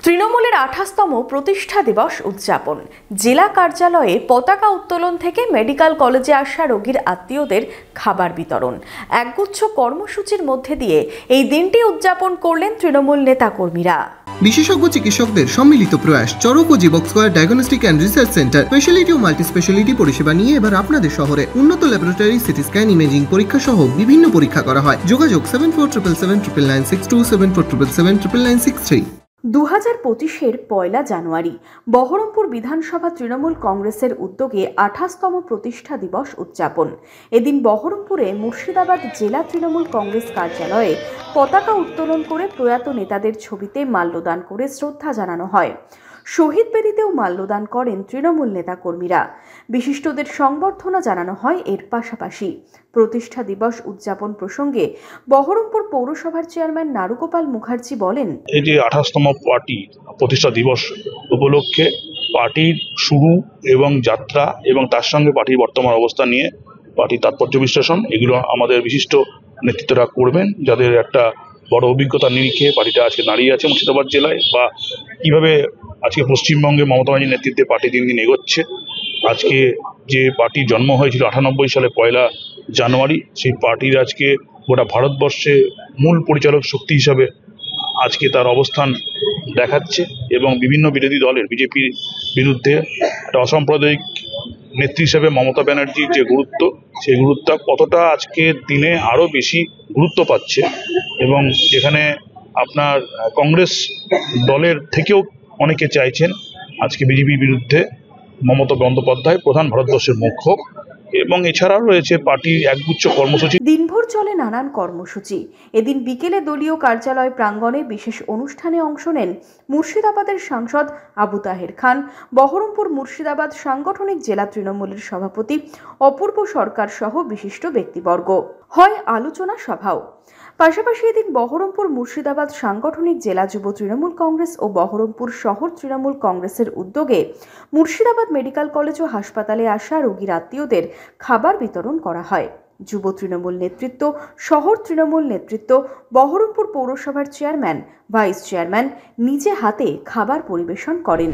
তৃণমূলের 28তম প্রতিষ্ঠা দিবস উদযাপন। জেলা কার্যালয়ে পতাকা উত্তোলন থেকে মেডিকেল কলেজে আসা রোগীর আত্মীয়দের খাবার বিতরণ, একগুচ্ছ কর্মসূচির মধ্যে দিয়ে এই দিনটি উদযাপন করলেন তৃণমূল নেতাকর্মীরা। বিশেষজ্ঞ চিকিৎসকদের সম্মিলিত প্রয়াস, চরক ও Jivak Square diagnostic and research centre speciality ও মাল্টি স্পেশালিটি পরিষেবা নিয়ে এবার আপনাদের শহরে উন্নত ল্যাবরেটরি, সিটি স্ক্যান, ইমেজিং পরীক্ষা সহ বিভিন্ন পরীক্ষা করা হয়। যোগাযোগ 7477799627, 7477799693। 2025-এর 1 জানুয়ারি বহরমপুর বিধানসভা তৃণমূল কংগ্রেসের উদ্যোগে 28তম প্রতিষ্ঠা দিবস উদযাপন। এদিন বহরমপুরে মুর্শিদাবাদ জেলা তৃণমূল কংগ্রেস কার্যালয়ে পতাকা উত্তোলন করে প্রয়াত নেতাদের ছবিতে মাল্যদান করে শ্রদ্ধা জানানো হয়। শহীদ বেদিতেও মাল্যদান করেন তৃণমূল নেতাকর্মীরা। বিশিষ্টদের সংবর্ধনা জানানো হয়। এর পাশাপাশি প্রতিষ্ঠা দিবস উদযাপন প্রসঙ্গে বহরমপুর পৌরসভার চেয়ারম্যান নারুগোপাল মুখার্জি বলেন, এই যে 28তম পার্টি প্রতিষ্ঠা দিবস উপলক্ষে পার্টির শুরু এবং যাত্রা এবং তার সঙ্গে পার্টির বর্তমান অবস্থা নিয়ে পার্টির তাৎপর্য বিশ্লেষণ, এগুলো আমাদের বিশিষ্ট নেতৃত্বরা করবেন, যাদের একটা বড় অভিজ্ঞতার নিরিখে পার্টিটা আজকে দাঁড়িয়ে আছে মুর্শিদাবাদ জেলায়, বা কীভাবে আজকে পশ্চিমবঙ্গে মমতা ব্যানার্জির নেতৃত্বে পার্টি দিন দিন এগোচ্ছে। আজকে যে পার্টির জন্ম হয়েছিল 98 সালে 1 জানুয়ারি, সেই পার্টির আজকে গোটা ভারতবর্ষে মূল পরিচালক শক্তি হিসাবে আজকে তার অবস্থান দেখাচ্ছে এবং বিভিন্ন বিরোধী দলের বিজেপির বিরুদ্ধে একটা অসাম্প্রদায়িক নেত্রী হিসেবে মমতা ব্যানার্জির যে গুরুত্ব, সেই গুরুত্ব কতটা আজকের দিনে আরও বেশি গুরুত্ব পাচ্ছে, এবং যেখানে আপনার কংগ্রেস দলের থেকেও অনেকে চাইছেন আজকে বিজেপির বিরুদ্ধে মমতা বন্দ্যোপাধ্যায় প্রধান ভারতবর্ষের মুখ হোক। এবং এছাড়াও রয়েছে পার্টির একগুচ্ছ কর্মসূচি। দিনভর চলে নানান কর্মসূচি। এদিন বিকেলে দলীয় কার্যালয় প্রাঙ্গণে বিশেষ অনুষ্ঠানে অংশ নেন মুর্শিদাবাদের সাংসদ আবু তাহের খান, বহরমপুর মুর্শিদাবাদ সাংগঠনিক জেলা তৃণমূলের সভাপতি অপূর্ব সরকার সহ বিশিষ্ট ব্যক্তিবর্গ। হয় আলোচনা সভাও। পাশাপাশি এদিন বহরমপুর মুর্শিদাবাদ সাংগঠনিক জেলা যুব তৃণমূল কংগ্রেস ও বহরমপুর শহর তৃণমূল কংগ্রেসের উদ্যোগে মুর্শিদাবাদ মেডিকেল কলেজ ও হাসপাতালে আসা রোগীর আত্মীয়দের খাবার বিতরণ করা হয়। যুব তৃণমূল নেতৃত্ব, শহর তৃণমূল নেতৃত্ব, বহরমপুর পৌরসভার চেয়ারম্যান, ভাইস চেয়ারম্যান নিজে হাতে খাবার পরিবেশন করেন।